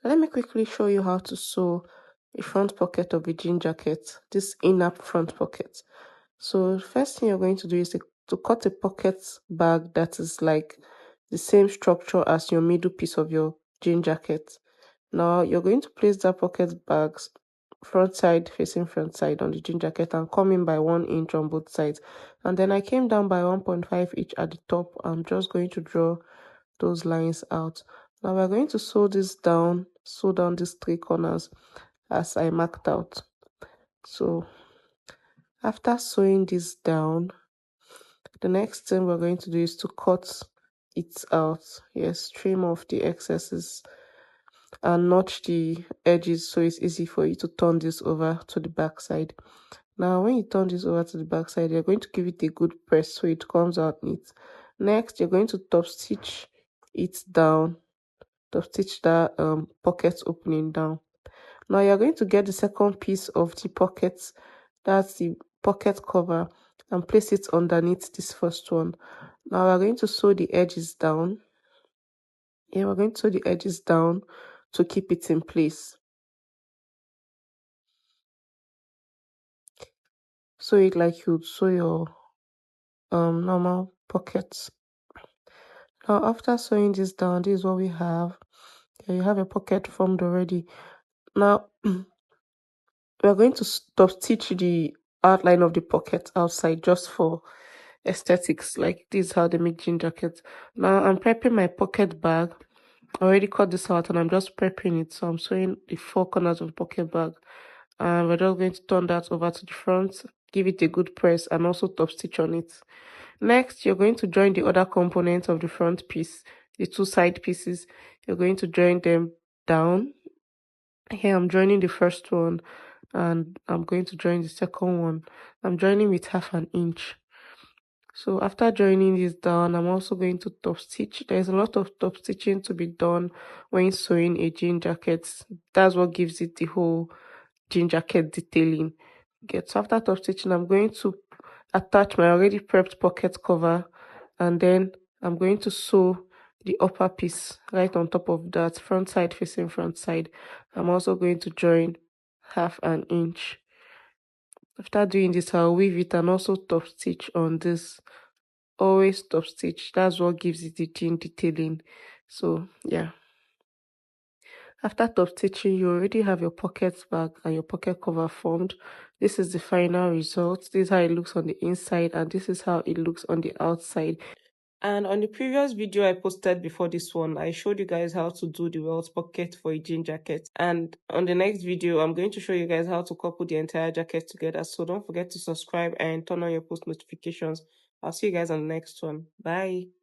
Let me quickly show you how to sew a front pocket of a jean jacket, this inner front pocket. So first thing you're going to do is to cut a pocket bag that is like the same structure as your middle piece of your jean jacket. Now you're going to place that pocket bag front side facing front side on the jean jacket and come in by 1 inch on both sides. And then I came down by 1.5 each at the top. I'm just going to draw those lines out. Now we're going to sew down these 3 corners as I marked out. So after sewing this down, the next thing we're going to do is to cut it out. Yes, trim off the excesses and notch the edges so it's easy for you to turn this over to the back side. Now when you turn this over to the back side, you're going to give it a good press so it comes out neat. Next, you're going to top stitch it down, top stitch that pocket opening down. Now you're going to get the second piece of the pocket, that's the pocket cover, and place it underneath this first one. Now we're going to sew the edges down. Yeah, we're going to sew the edges down to keep it in place. Sew it like you'd sew your normal pockets. Now after sewing this down, this is what we have. Yeah, you have a pocket formed already. Now we're going to stop stitch the outline of the pocket outside just for aesthetics. Like this is how they make jean jackets. Now I'm prepping my pocket bag. I already cut this out and I'm just prepping it. So I'm sewing the 4 corners of the pocket bag. And we're just going to turn that over to the front, give it a good press, and also top stitch on it. Next, you're going to join the other components of the front piece, the 2 side pieces. You're going to join them down. Here I'm joining the first one and I'm going to join the second one. I'm joining with 1/2 inch. So after joining this down, I'm also going to top stitch. There's a lot of top stitching to be done when sewing a jean jacket. That's what gives it the whole jean jacket detailing. So after top stitching, I'm going to attach my already prepped pocket cover, and then I'm going to sew the upper piece right on top of that, front side facing front side. I'm also going to join 1/2 inch. After doing this, I'll weave it and also top stitch on this. Always top stitch. That's what gives it the jean detailing. So yeah. After top stitching, you already have your pocket bag and your pocket cover formed. This is the final result. This is how it looks on the inside, and this is how it looks on the outside. And on the previous video I posted before this one, I showed you guys how to do the welt pocket for a jean jacket. And on the next video, I'm going to show you guys how to couple the entire jacket together. So don't forget to subscribe and turn on your post notifications. I'll see you guys on the next one. Bye.